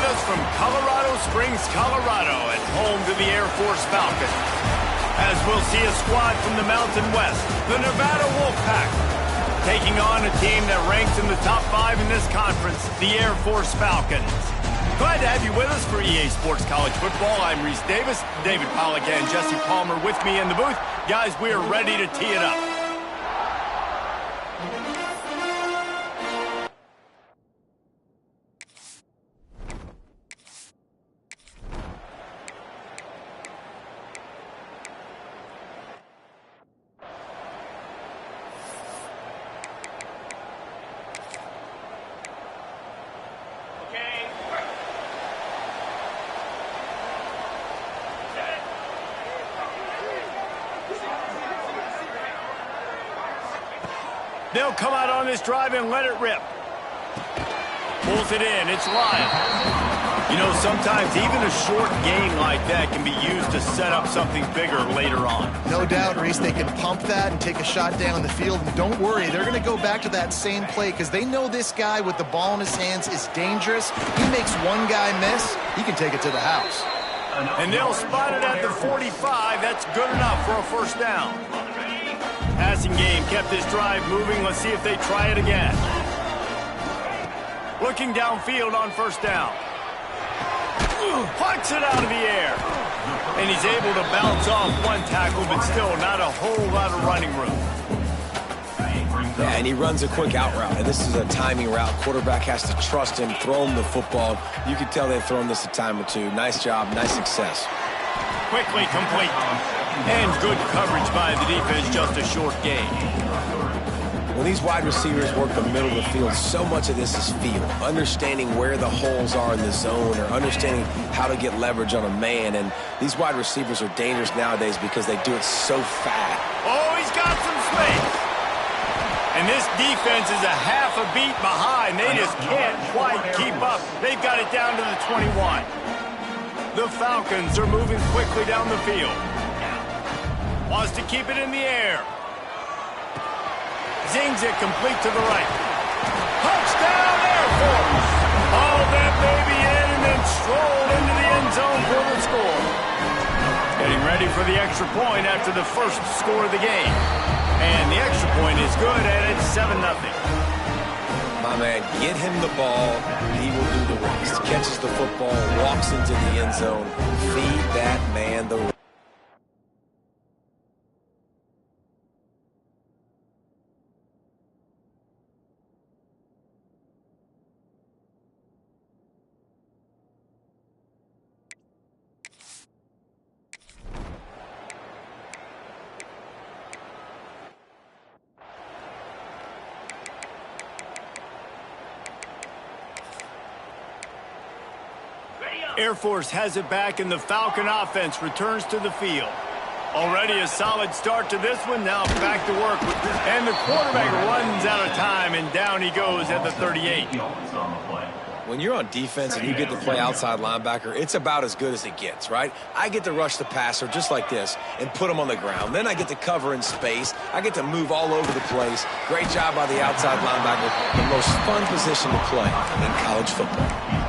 with us from Colorado Springs, Colorado, and home to the Air Force Falcons. As we'll see a squad from the Mountain West, the Nevada Wolfpack, taking on a team that ranks in the top 5 in this conference, the Air Force Falcons. Glad to have you with us for EA Sports College Football. I'm Reese Davis, David Pollack and Jesse Palmer with me in the booth. Guys, we are ready to tee it up. They'll come out on this drive and let it rip. Pulls it in. It's Lyle. You know, sometimes even a short gain like that can be used to set up something bigger later on. No doubt, Reese. They can pump that and take a shot down the field. And don't worry, they're going to go back to that same play because they know this guy with the ball in his hands is dangerous. He makes one guy miss, he can take it to the house. And they'll spot it at the 45. That's good enough for a first down. Passing game kept this drive moving. Let's see if they try it again. Looking downfield on first down. Plucks it out of the air. And he's able to bounce off one tackle, but still not a whole lot of running room. Yeah, and he runs a quick out route, and this is a timing route. Quarterback has to trust him, throw him the football. You can tell they've thrown this a time or two. Nice job, nice success. Quickly complete. And good coverage by the defense, just a short gain. When these wide receivers work the middle of the field, so much of this is feel. Understanding where the holes are in the zone or understanding how to get leverage on a man. And these wide receivers are dangerous nowadays because they do it so fast. Oh, he's got some space. And this defense is a half a beat behind. They just can't quite keep up. They've got it down to the 21. The Falcons are moving quickly down the field. Wants to keep it in the air. Zings it complete to the right. Touchdown Air Force! Hauled that baby in and then strolled into the end zone for the score. Getting ready for the extra point after the first score of the game. And the extra point is good, and it's 7-0. My man, get him the ball, he will do the rest. Catches the football, walks into the end zone. Feed that man the rest. Air Force has it back, and the Falcon offense returns to the field. Already a solid start to this one. Now back to work. And the quarterback runs out of time, and down he goes at the 38. When you're on defense and you get to play outside linebacker, it's about as good as it gets, right? I get to rush the passer just like this and put him on the ground. Then I get to cover in space. I get to move all over the place. Great job by the outside linebacker. The most fun position to play in college football.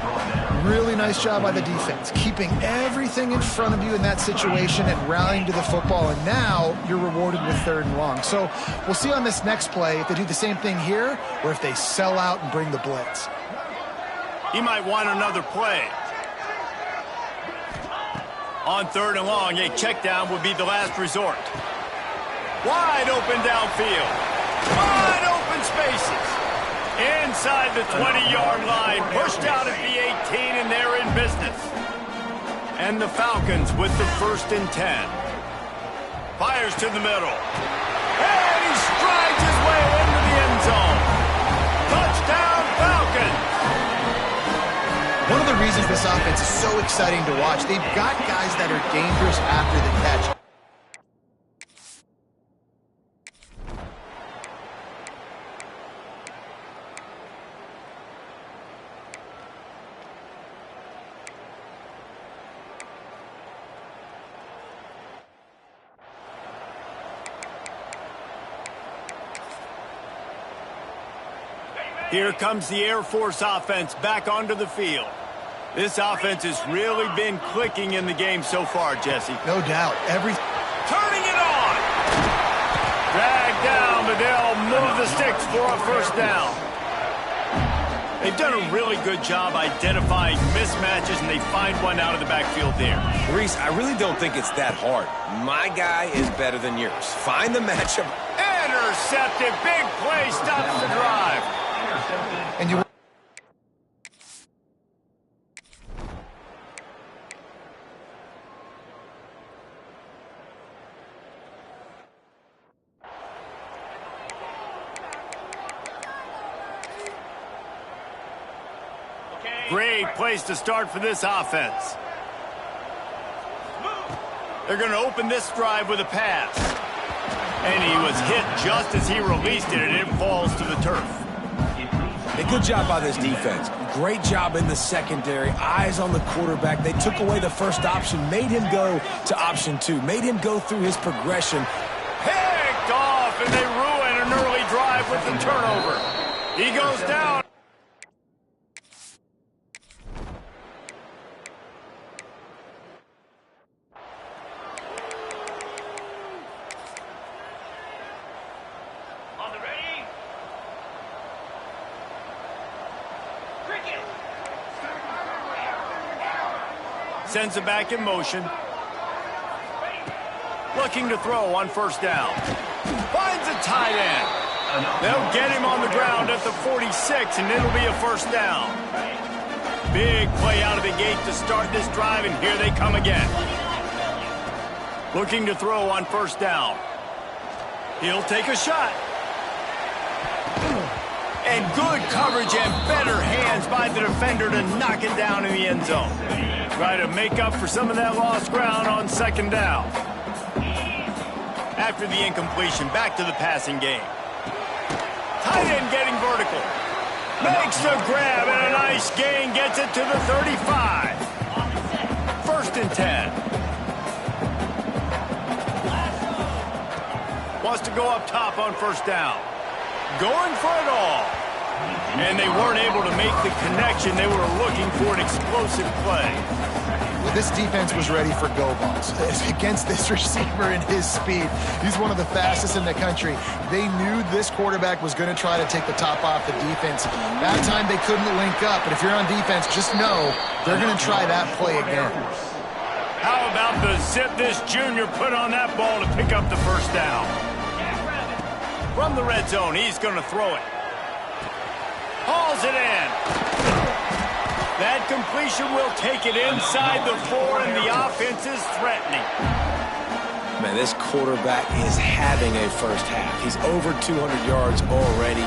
Really nice job by the defense, keeping everything in front of you in that situation and rallying to the football. And now you're rewarded with 3rd and long. So we'll see on this next play if they do the same thing here or if they sell out and bring the blitz. He might want another play. On 3rd and long, a check down would be the last resort. Wide open downfield. Wide open spaces. Inside the 20-yard line, pushed out at the 18, and they're in business. And the Falcons with the 1st and 10. Fires to the middle. And he strides his way into the end zone. Touchdown, Falcons! One of the reasons this offense is so exciting to watch, they've got guys that are dangerous after the catch. Here comes the Air Force offense back onto the field. This offense has really been clicking in the game so far, Jesse. No doubt. Turning it on. Dragged down, but they'll move the sticks for a first down. They've done a really good job identifying mismatches, and they find one out of the backfield there. Reese, I really don't think it's that hard. My guy is better than yours. Find the matchup. Intercepted. Big play. Stops the drive. And you Great place to start for this offense. They're going to open this drive with a pass. And he was hit just as he released it, and it falls to the turf. A good job by this defense. Great job in the secondary. Eyes on the quarterback. They took away the first option, made him go to option 2, made him go through his progression. Picked off, and they ruin an early drive with the turnover. He goes down. Sends it back in motion. Looking to throw on first down. Finds a tight end. They'll get him on the ground at the 46, and it'll be a first down. Big play out of the gate to start this drive, and here they come again. Looking to throw on first down. He'll take a shot. And good coverage and better hands by the defender to knock it down in the end zone. Try to make up for some of that lost ground on second down. After the incompletion, back to the passing game. Tight end getting vertical. Makes the grab, and a nice gain gets it to the 35. First and 10. Wants to go up top on first down. Going for it all. And they weren't able to make the connection. They were looking for an explosive play. Well, this defense was ready for go balls. Against this receiver and his speed, he's one of the fastest in the country. They knew this quarterback was going to try to take the top off the defense. That time they couldn't link up, but if you're on defense, just know they're going to try that play again. How about the zip this junior put on that ball to pick up the first down? From the red zone, he's going to throw it. Hauls it in. That completion will take it inside the 4, and the offense is threatening. Man, this quarterback is having a first half. He's over 200 yards already,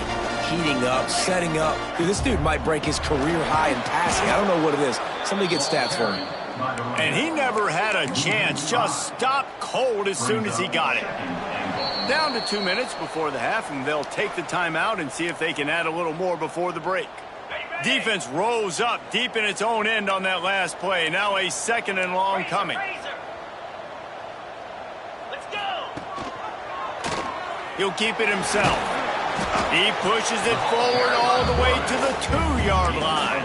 heating up, setting up. Dude, this dude might break his career high in passing. I don't know what it is. Somebody get stats for him. And he never had a chance. Just stopped cold as soon as he got it. Down to 2 minutes before the half, and they'll take the timeout and see if they can add a little more before the break. Defense rose up deep in its own end on that last play. Now a second and long coming. Let's go. He'll keep it himself. He pushes it forward all the way to the 2-yard line.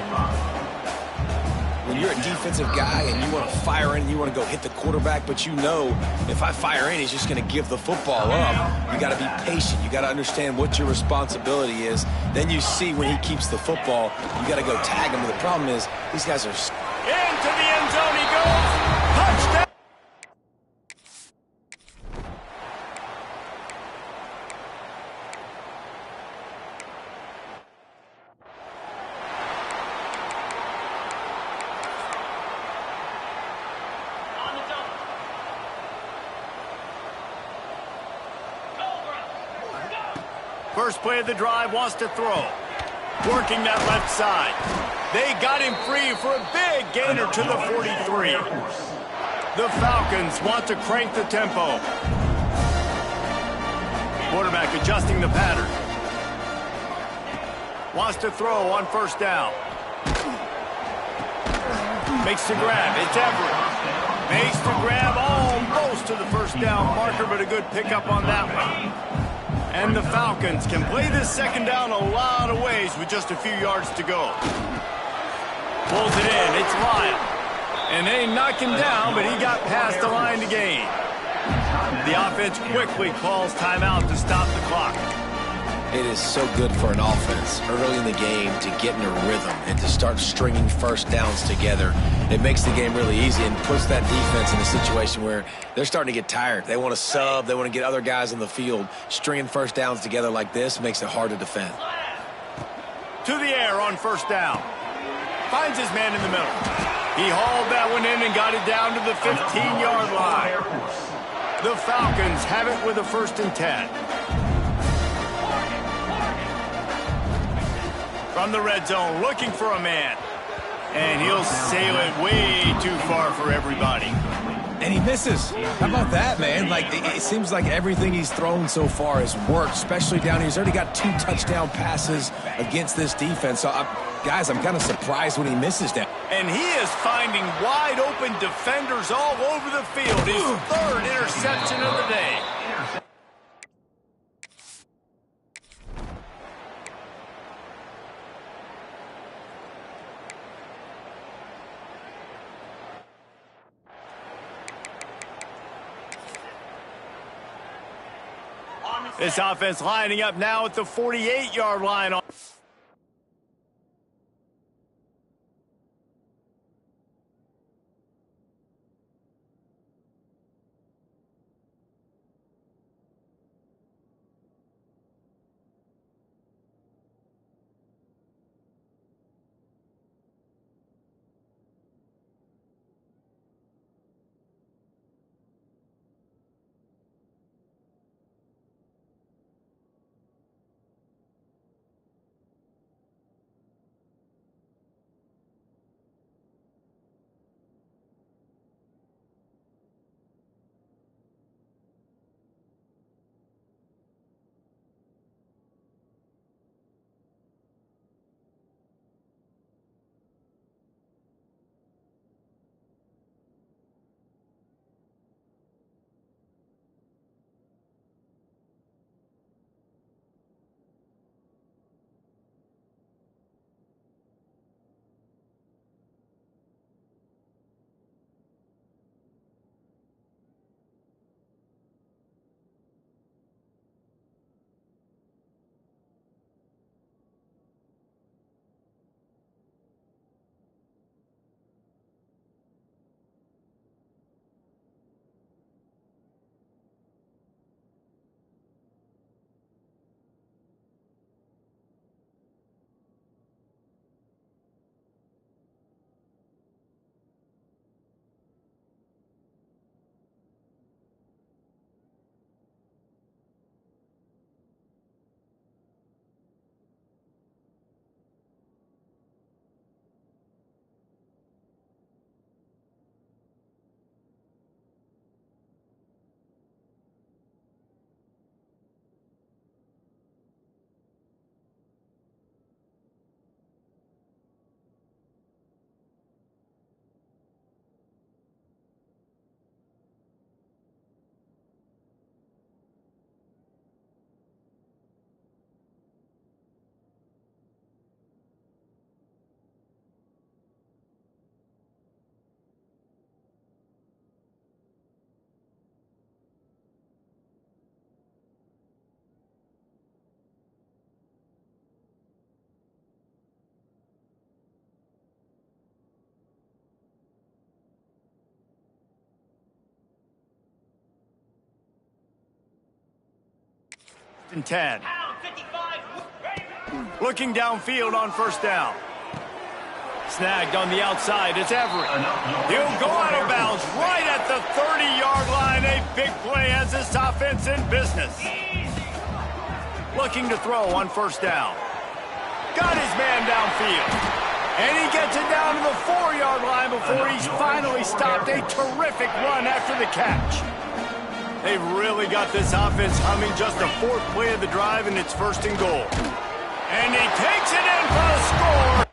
When you're a defensive guy and you want to fire in, you want to go hit the quarterback, but you know if I fire in, he's just going to give the football up. You got to be patient. You got to understand what your responsibility is. Then you see when he keeps the football, you got to go tag him. The problem is these guys are... Into the end zone he goes. Touchdown. First play of the drive, wants to throw. Working that left side. They got him free for a big gainer to the 43. The Falcons want to crank the tempo. Quarterback adjusting the pattern. Wants to throw on first down. Makes the grab. It's Everett. Makes the grab almost to the first down marker, but a good pickup on that one. And the Falcons can play this second down a lot of ways with just a few yards to go. Pulls it in. It's Lyle. And they knock him down, but he got past the line to gain. The offense quickly calls timeout to stop the clock. It is so good for an offense early in the game to get in a rhythm and to start stringing first downs together. It makes the game really easy and puts that defense in a situation where they're starting to get tired. They want to sub. They want to get other guys on the field. Stringing first downs together like this makes it hard to defend. To the air on first down. Finds his man in the middle. He hauled that one in and got it down to the 15-yard line. The Falcons have it with a 1st and 10. From the red zone, looking for a man. And he'll sail it way too far for everybody. And he misses. How about that, man? Like, it seems like everything he's thrown so far has worked, especially down here. He's already got 2 touchdown passes against this defense. So, guys, I'm kind of surprised when he misses that. And he is finding wide open defenders all over the field. His 3rd interception of the day. This offense lining up now at the 48-yard line. And 10. Looking downfield on first down. Snagged on the outside. It's Everett. He'll go out of bounds right at the 30-yard line. A big play has this offense in business. Looking to throw on first down. Got his man downfield. And he gets it down to the 4-yard line before he's finally stopped. A terrific run after the catch. They've really got this offense humming. Just the 4th play of the drive, and it's 1st and goal. And he takes it in for the score.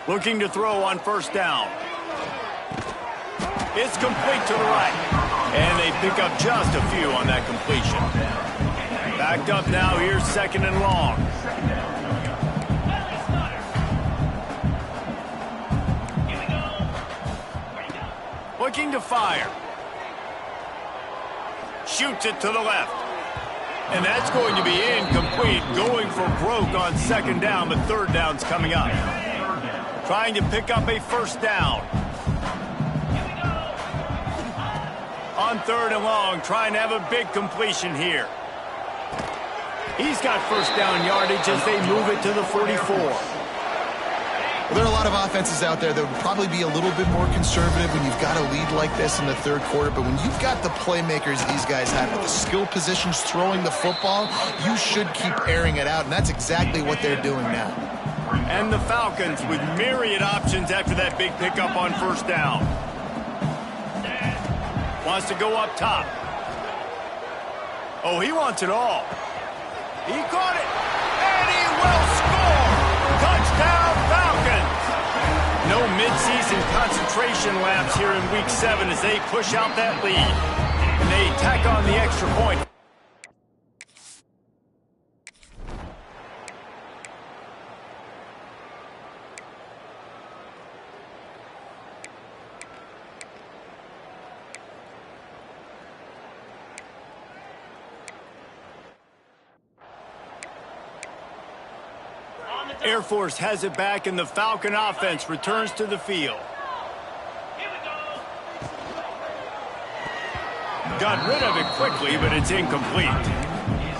Looking to throw on first down. It's complete to the right. And they pick up just a few on that completion. Backed up now, here's second and long. Looking to fire. Shoots it to the left. And that's going to be incomplete. Going for broke on second down, but third down's coming up. Trying to pick up a first down. On third and long, trying to have a big completion here. He's got first down yardage as they move it to the 44. Well, there are a lot of offenses out there that would probably be a little bit more conservative when you've got a lead like this in the third quarter. But when you've got the playmakers these guys have at the skill positions throwing the football, you should keep airing it out. And that's exactly what they're doing now. And the Falcons with myriad options after that big pickup on first down. Wants to go up top. Oh, he wants it all. He caught it. And he will score. Touchdown, Falcons. No midseason concentration laps here in Week 7 as they push out that lead. And they tack on the extra point. Air Force has it back, and the Falcon offense returns to the field. Got rid of it quickly, but it's incomplete.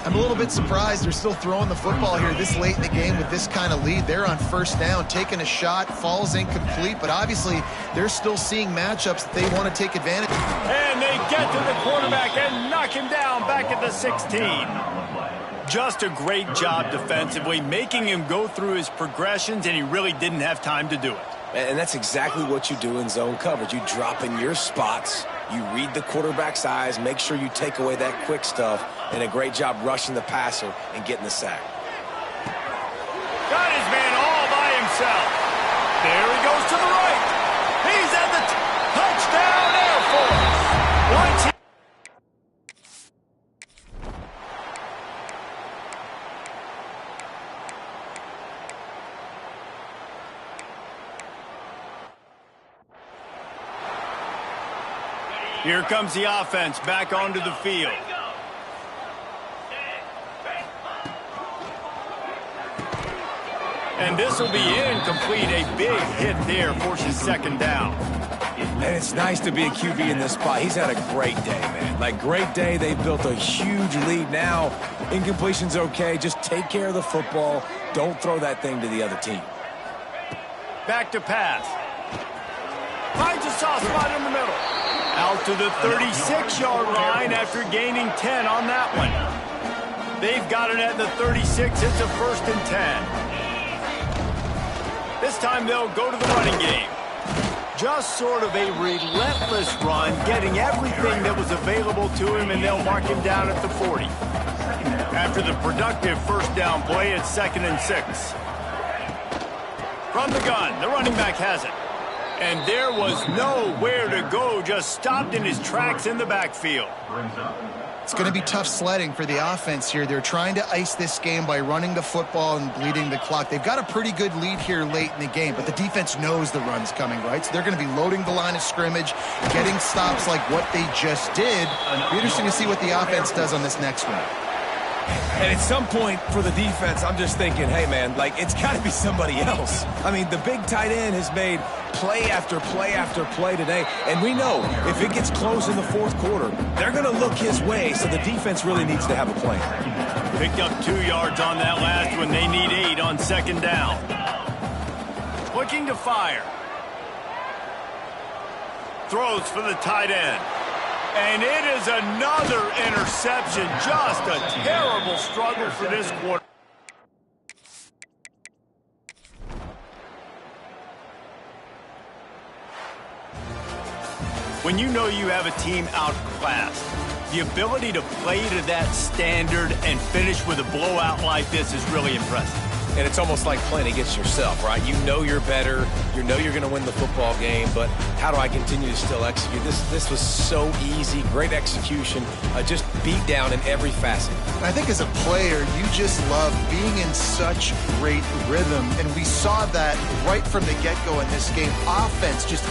I'm a little bit surprised they're still throwing the football here this late in the game with this kind of lead. They're on first down, taking a shot, falls incomplete, but obviously they're still seeing matchups that they want to take advantage of. And they get to the quarterback and knock him down back at the 16. Just a great job defensively, making him go through his progressions, and he really didn't have time to do it. And that's exactly what you do in zone coverage. You drop in your spots, you read the quarterback's eyes, make sure you take away that quick stuff, and a great job rushing the passer and getting the sack. Got his man all by himself. There he goes to the right. He's at the touchdown, Air Force. Once he Here comes the offense back onto the field. And this will be incomplete. A big hit there forces second down. And it's nice to be a QB in this spot. He's had a great day, man. Like, great day. They've built a huge lead now. Incompletion's okay. Just take care of the football. Don't throw that thing to the other team. Back to pass. Finds a soft spot in the middle. Out to the 36-yard line after gaining 10 on that one. They've got it at the 36. It's a 1st and 10. This time they'll go to the running game. Just sort of a relentless run, getting everything that was available to him, and they'll mark him down at the 40. After the productive first down play, it's 2nd and 6. From the gun, the running back has it. And there was nowhere to go, just stopped in his tracks in the backfield. It's going to be tough sledding for the offense here. They're trying to ice this game by running the football and bleeding the clock. They've got a pretty good lead here late in the game, but the defense knows the run's coming, right? So they're going to be loading the line of scrimmage, getting stops like what they just did. It'll be interesting to see what the offense does on this next one. And at some point for the defense, I'm just thinking, hey, man, like, it's got to be somebody else. I mean, the big tight end has made play after play after play today. And we know if it gets close in the fourth quarter, they're going to look his way, so the defense really needs to have a plan. Picked up 2 yards on that last one. They need 8 on second down. Looking to fire. Throws for the tight end. And it is another interception. Just a terrible struggle for this quarter. When you know you have a team outclassed, the ability to play to that standard and finish with a blowout like this is really impressive. and it's almost like playing against yourself, right? You know you're better. You know you're going to win the football game, but how do I continue to still execute? This was so easy, great execution, just beat down in every facet. I think as a player, you just love being in such great rhythm, and we saw that right from the get-go in this game. Offense just